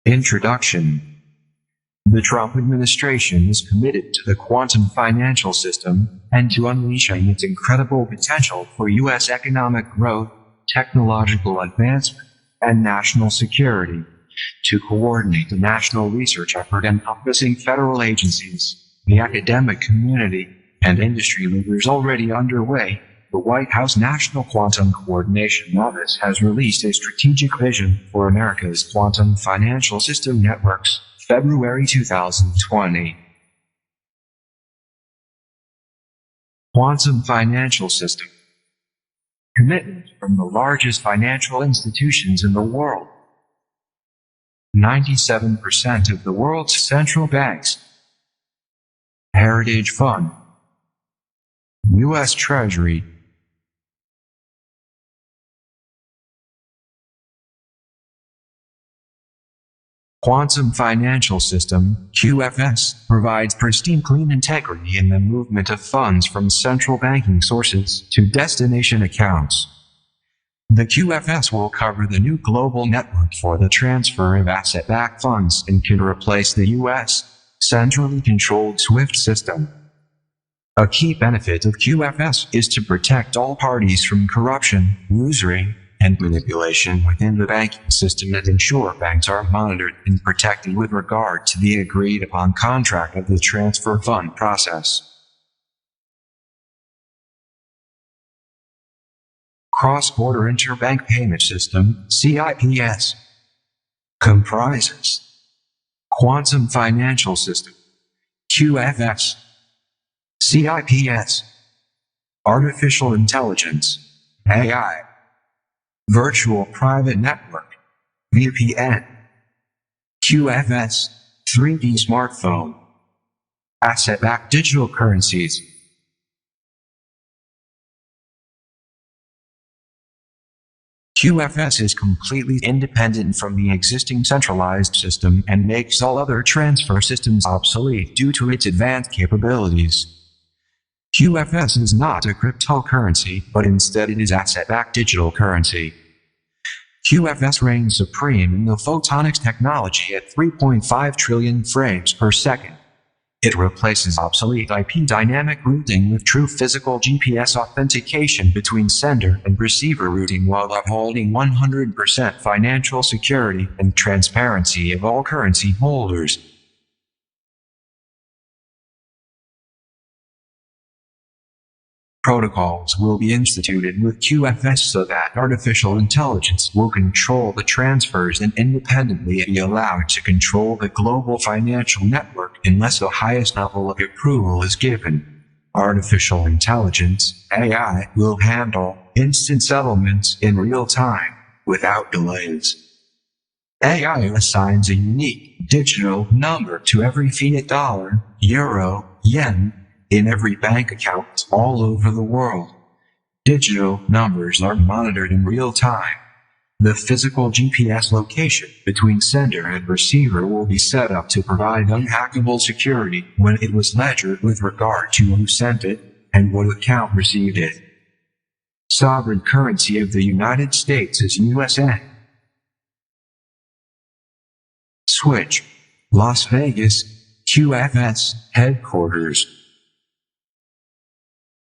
Introduction. The Trump administration is committed to the quantum financial system and to unleashing its incredible potential for U.S. economic growth, technological advancement, and national security. To coordinate the national research effort encompassing federal agencies, the academic community, and industry leaders already underway, the White House National Quantum Coordination Office has released a strategic vision for America's quantum financial system networks, February 2020. Quantum financial system. Commitment from the largest financial institutions in the world. 97% of the world's central banks. Heritage Fund. U.S. Treasury. Quantum Financial System, QFS, provides pristine clean integrity in the movement of funds from central banking sources to destination accounts. The QFS will cover the new global network for the transfer of asset-backed funds and can replace the U.S. centrally controlled SWIFT system. A key benefit of QFS is to protect all parties from corruption, usury, and manipulation within the banking system and ensure banks are monitored and protected with regard to the agreed-upon contract of the transfer fund process. Cross-Border Interbank Payment System, CIPS, comprises Quantum Financial System, QFS, CIPS, Artificial Intelligence, AI, Virtual Private Network, VPN, QFS, 3D Smartphone, Asset-Backed Digital Currencies. QFS is completely independent from the existing centralized system and makes all other transfer systems obsolete due to its advanced capabilities. QFS is not a cryptocurrency, but instead it is asset-backed digital currency. QFS reigns supreme in the photonics technology at 3.5 trillion frames per second. It replaces obsolete IP dynamic routing with true physical GPS authentication between sender and receiver routing while upholding 100% financial security and transparency of all currency holders. Protocols will be instituted with QFS so that artificial intelligence will control the transfers and independently be allowed to control the global financial network unless the highest level of approval is given. Artificial intelligence, AI, will handle instant settlements in real time, without delays. AI assigns a unique digital number to every fiat dollar, euro, yen, in every bank account all over the world. Digital numbers are monitored in real time. The physical GPS location between sender and receiver will be set up to provide unhackable security when it was ledgered with regard to who sent it and what account received it. Sovereign currency of the United States is USN. Switch. Las Vegas, QFS, headquarters.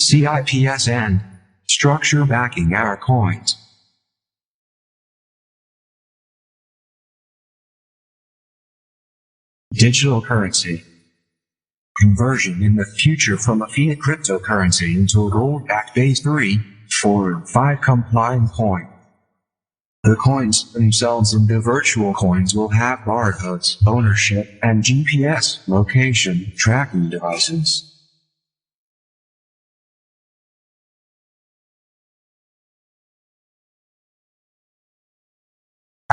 CIPSN, structure backing our coins. Digital currency. Conversion in the future from a fiat cryptocurrency into a gold-backed base 3, 4, and 5 compliant coin. The coins themselves and the virtual coins will have barcodes, ownership, and GPS location tracking devices.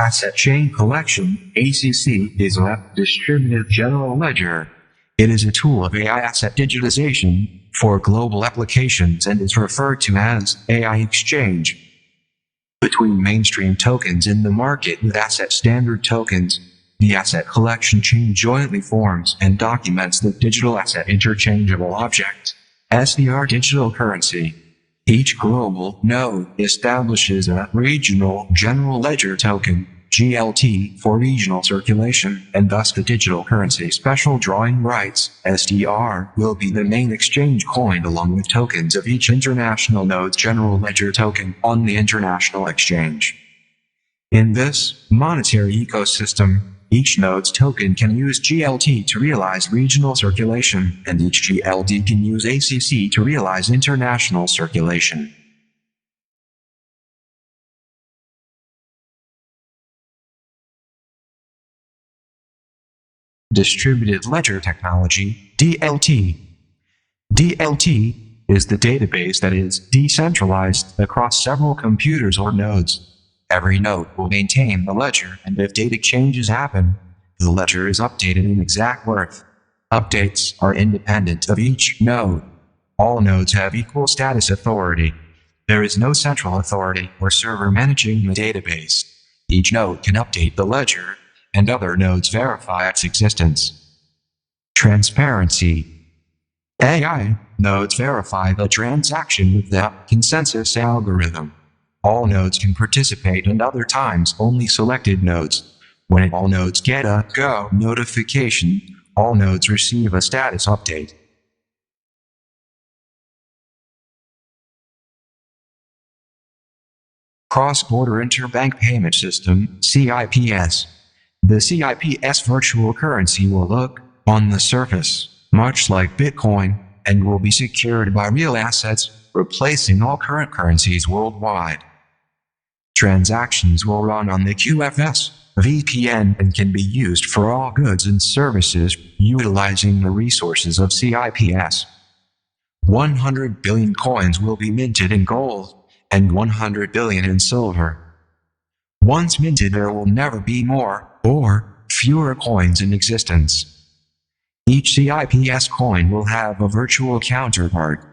Asset Chain Collection, ACC, is a distributed general ledger. It is a tool of AI asset digitization for global applications and is referred to as AI exchange between mainstream tokens in the market with asset standard tokens. The asset collection chain jointly forms and documents the digital asset interchangeable object, SDR digital currency. Each global node establishes a regional general ledger token, GLT, for regional circulation, and thus the digital currency special drawing rights, SDR, will be the main exchange coin along with tokens of each international node's general ledger token on the international exchange. In this monetary ecosystem, each node's token can use GLT to realize regional circulation, and each GLT can use ACC to realize international circulation. Distributed Ledger Technology, DLT. DLT is the database that is decentralized across several computers or nodes. Every node will maintain the ledger, and if data changes happen, the ledger is updated in exact worth. Updates are independent of each node. All nodes have equal status authority. There is no central authority or server managing the database. Each node can update the ledger, and other nodes verify its existence. Transparency. AI nodes verify the transaction with the consensus algorithm. All nodes can participate, and other times only selected nodes. When all nodes get a go notification, all nodes receive a status update. Cross-border interbank payment system, CIPS. The CIPS virtual currency will look, on the surface, much like Bitcoin, and will be secured by real assets, replacing all current currencies worldwide. Transactions will run on the QFS VPN and can be used for all goods and services utilizing the resources of CIPS. 100 billion coins will be minted in gold, and 100 billion in silver. Once minted, there will never be more or fewer coins in existence. Each CIPS coin will have a virtual counterpart.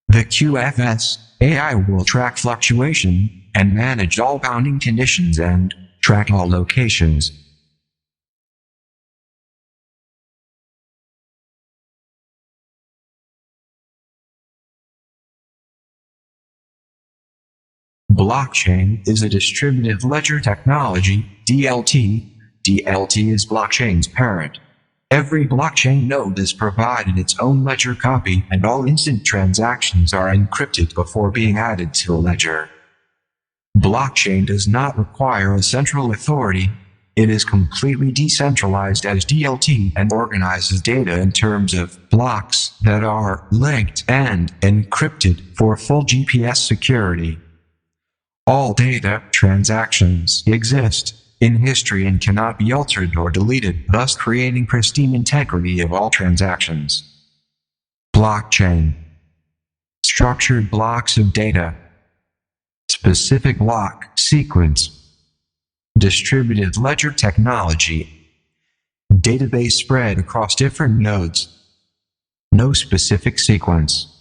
The QFS AI will track fluctuation and manage all bounding conditions and track all locations. Blockchain is a distributed ledger technology, DLT. DLT is blockchain's parent. Every blockchain node is provided its own ledger copy, and all instant transactions are encrypted before being added to a ledger. Blockchain does not require a central authority. It is completely decentralized as DLT and organizes data in terms of blocks that are linked and encrypted for full GPS security. All data transactions exist in history and cannot be altered or deleted, thus creating pristine integrity of all transactions. Blockchain. Structured blocks of data. Specific block sequence. Distributed ledger technology. Database spread across different nodes. No specific sequence.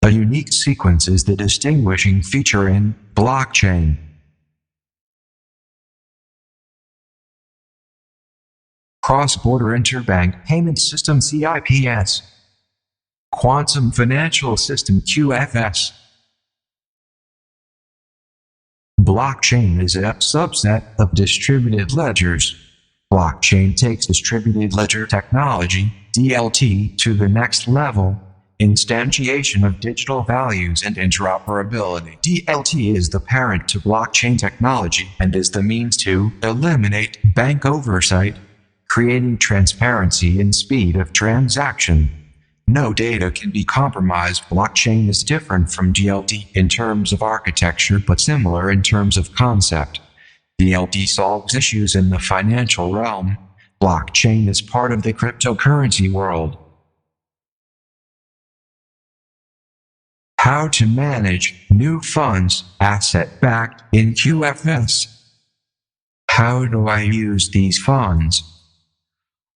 A unique sequence is the distinguishing feature in blockchain. Cross-border interbank payment system, CIPS. Quantum financial system, QFS. Blockchain is a subset of distributed ledgers. Blockchain takes distributed ledger technology, DLT, to the next level. Instantiation of digital values and interoperability. DLT is the parent to blockchain technology and is the means to eliminate bank oversight, creating transparency and speed of transaction. No data can be compromised. Blockchain is different from DLT in terms of architecture but similar in terms of concept. DLT solves issues in the financial realm. Blockchain is part of the cryptocurrency world. How to manage new funds, asset-backed, in QFS. How do I use these funds?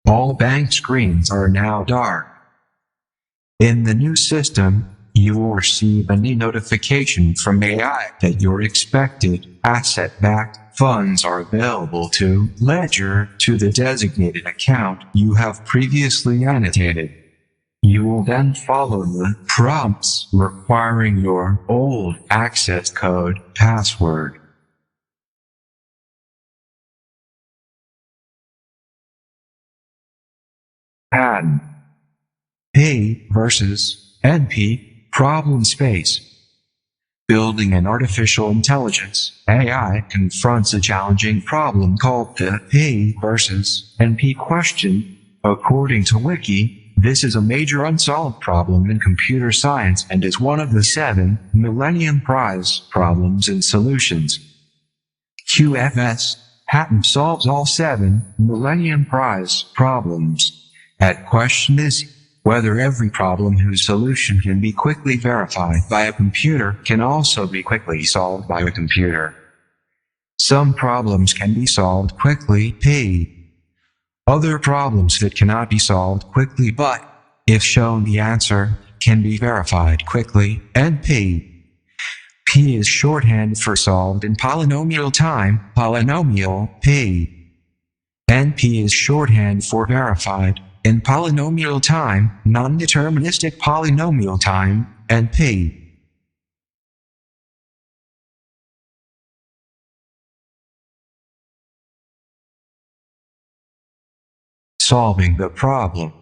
All bank screens are now dark. In the new system, you will receive an e-notification from AI that your expected asset-backed funds are available to ledger to the designated account you have previously annotated. You will then follow the prompts requiring your old access code password. Patent. P versus NP problem space. Building an artificial intelligence, AI, confronts a challenging problem called the P versus NP question. According to Wiki, this is a major unsolved problem in computer science and is one of the 7 Millennium Prize problems and solutions. QFS patent solves all 7 Millennium Prize problems. That question is whether every problem whose solution can be quickly verified by a computer can also be quickly solved by a computer. Some problems can be solved quickly, P. Other problems that cannot be solved quickly but, if shown the answer, can be verified quickly, NP. P is shorthand for solved in polynomial time, polynomial, P. NP is shorthand for verified in polynomial time, non-deterministic polynomial time, NP. Solving the problem.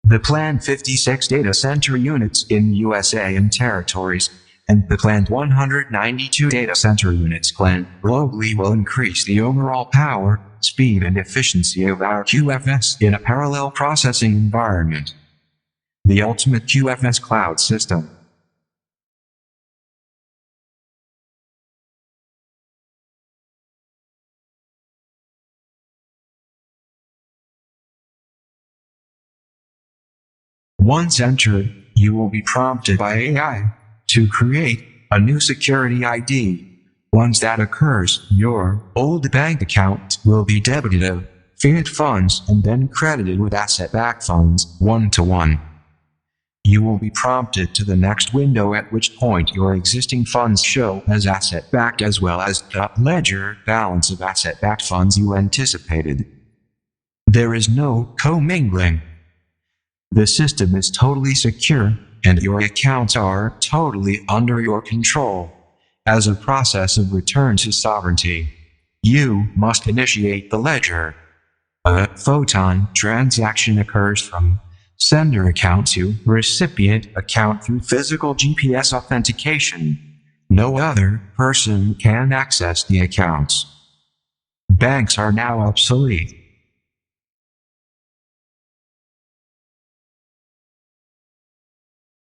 The planned 56 data center units in USA and territories, and the planned 192 data center units planned globally will increase the overall power, speed and efficiency of our QFS in a parallel processing environment. The ultimate QFS cloud system. Once entered, you will be prompted by AI to create a new security ID. Once that occurs, your old bank account will be debited of fiat funds and then credited with asset-backed funds, 1-to-1. You will be prompted to the next window, at which point your existing funds show as asset-backed as well as the ledger balance of asset-backed funds you anticipated. There is no commingling. The system is totally secure, and your accounts are totally under your control. As a process of return to sovereignty, you must initiate the ledger. A photon transaction occurs from sender account to recipient account through physical GPS authentication. No other person can access the accounts. Banks are now obsolete.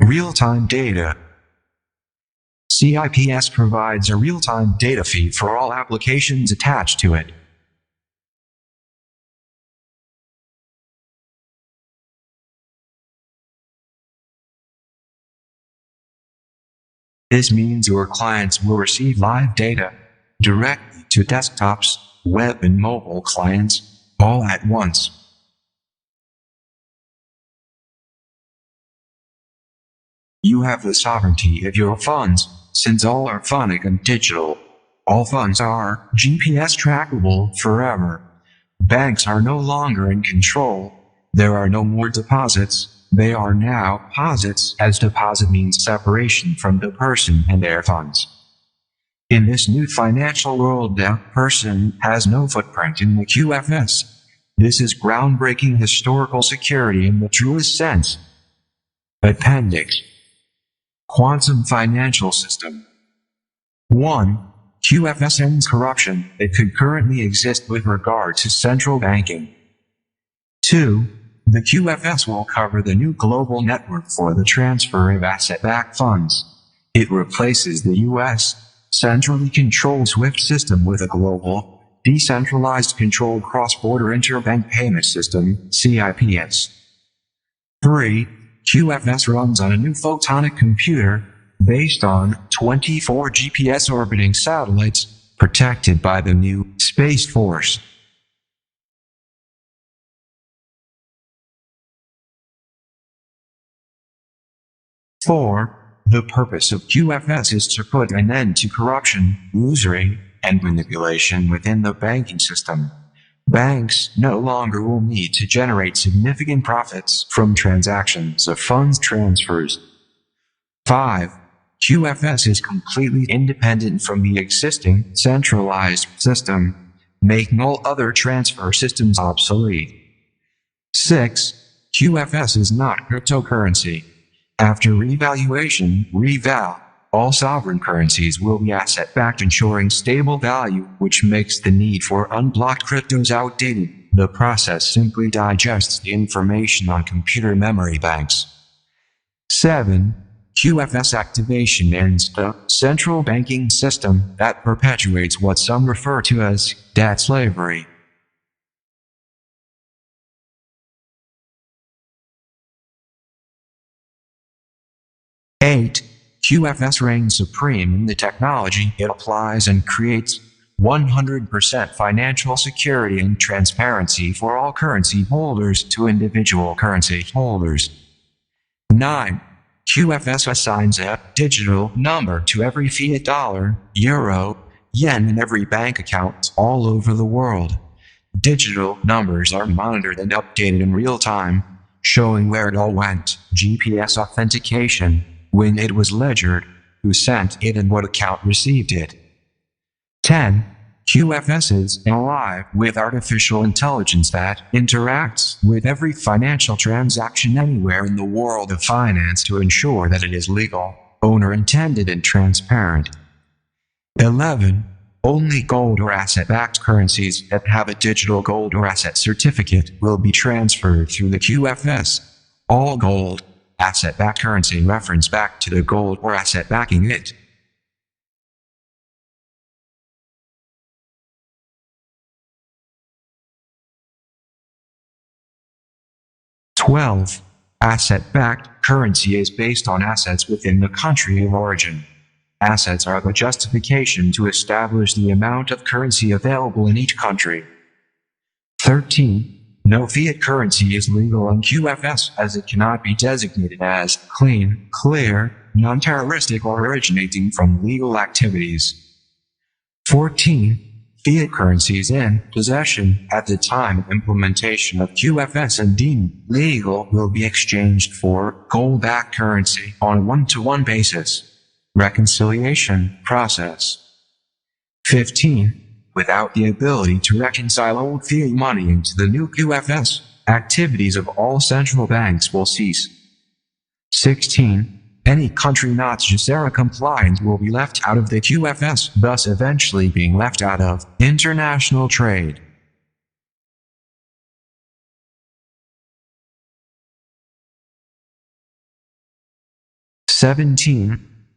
Real-time data. CIPS provides a real-time data feed for all applications attached to it. This means your clients will receive live data directly to desktops, web and mobile clients, all at once. You have the sovereignty of your funds, since all are phonic and digital. All funds are GPS trackable forever. Banks are no longer in control. There are no more deposits. They are now posits, as deposit means separation from the person and their funds. In this new financial world, the person has no footprint in the QFS. This is groundbreaking historical security in the truest sense. Appendix. Quantum financial system. 1. QFS ends corruption that could currently exist with regard to central banking. 2. The QFS will cover the new global network for the transfer of asset-backed funds. It replaces the U.S. centrally controlled SWIFT system with a global, decentralized controlled cross-border interbank payment system, CIPS. 3. QFS runs on a new photonic computer based on 24 GPS orbiting satellites protected by the new Space Force. Four, the purpose of QFS is to put an end to corruption, usury, and manipulation within the banking system. Banks no longer will need to generate significant profits from transactions of funds transfers. 5. QFS is completely independent from the existing centralized system, making all other transfer systems obsolete. 6. QFS is not cryptocurrency. After revaluation, all sovereign currencies will be asset-backed, ensuring stable value, which makes the need for unblocked cryptos outdated. The process simply digests the information on computer memory banks. 7. QFS activation ends the central banking system that perpetuates what some refer to as debt slavery. Eight, QFS reigns supreme in the technology it applies and creates 100% financial security and transparency for all currency holders to individual currency holders. 9. QFS assigns a digital number to every fiat dollar, euro, yen in every bank account all over the world. Digital numbers are monitored and updated in real time, showing where it all went. GPS authentication, when it was ledgered, who sent it and what account received it. 10. QFS is alive with artificial intelligence that interacts with every financial transaction anywhere in the world of finance to ensure that it is legal, owner-intended, and transparent. 11. Only gold or asset-backed currencies that have a digital gold or asset certificate will be transferred through the QFS. All gold, asset-backed currency reference back to the gold or asset backing it. 12. Asset-backed currency is based on assets within the country of origin. Assets are the justification to establish the amount of currency available in each country. 13. No fiat currency is legal on QFS as it cannot be designated as clean, clear, non-terroristic, or originating from legal activities. 14. Fiat currencies in possession at the time of implementation of QFS and deemed legal will be exchanged for gold-backed currency on a one-to-one basis. Reconciliation process. 15. Without the ability to reconcile old fiat money into the new QFS, activities of all central banks will cease. 16. Any country not JSERA compliant will be left out of the QFS, thus eventually being left out of international trade.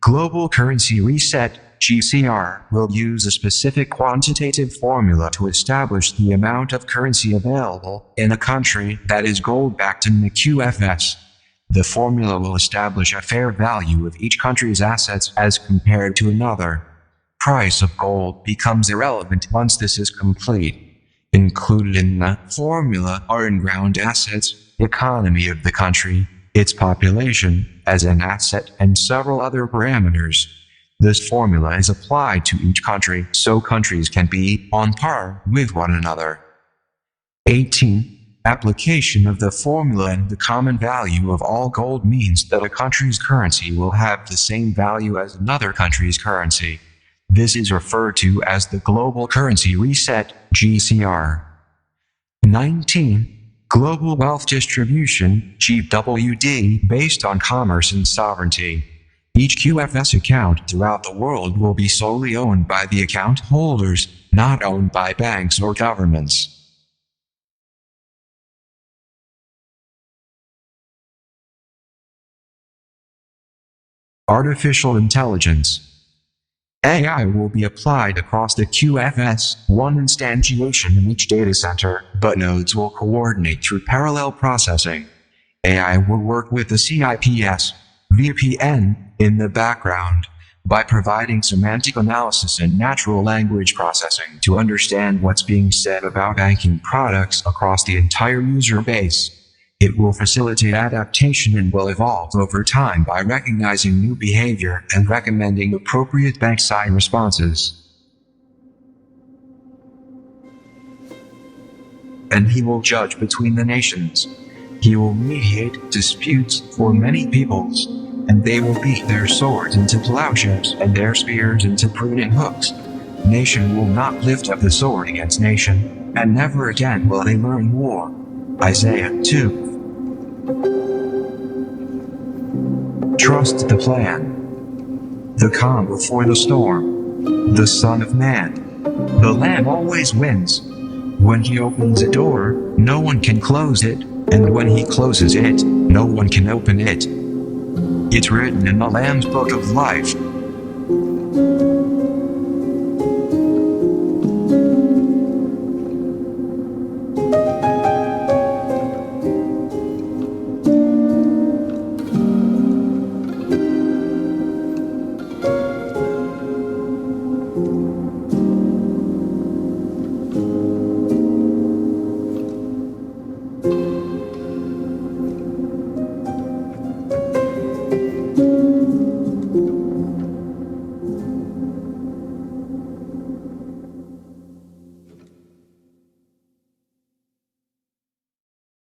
Global Currency Reset (GCR) will use a specific quantitative formula to establish the amount of currency available in a country that is gold-backed in the QFS. The formula will establish a fair value of each country's assets as compared to another. Price of gold becomes irrelevant once this is complete. Included in the formula are in-ground assets, economy of the country, its population as an asset, and several other parameters. This formula is applied to each country so countries can be on par with one another. 18. Application of the formula and the common value of all gold means that a country's currency will have the same value as another country's currency. This is referred to as the Global Currency Reset (GCR). 19. Global Wealth Distribution (GWD) based on commerce and sovereignty. Each QFS account throughout the world will be solely owned by the account holders, not owned by banks or governments. Artificial intelligence. AI will be applied across the QFS, one instantiation in each data center, but nodes will coordinate through parallel processing. AI will work with the CIPS, VPN, in the background, by providing semantic analysis and natural language processing to understand what's being said about banking products across the entire user base. It will facilitate adaptation and will evolve over time by recognizing new behavior and recommending appropriate bank-side responses. And he will judge between the nations. He will mediate disputes for many peoples, and they will beat their swords into plowshares and their spears into prudent hooks. Nation will not lift up the sword against nation, and never again will they learn war. Isaiah 2. Trust the plan. The calm before the storm. The Son of Man. The Lamb always wins. When he opens a door, no one can close it, and when he closes it, no one can open it. It's written in the Lamb's Book of Life.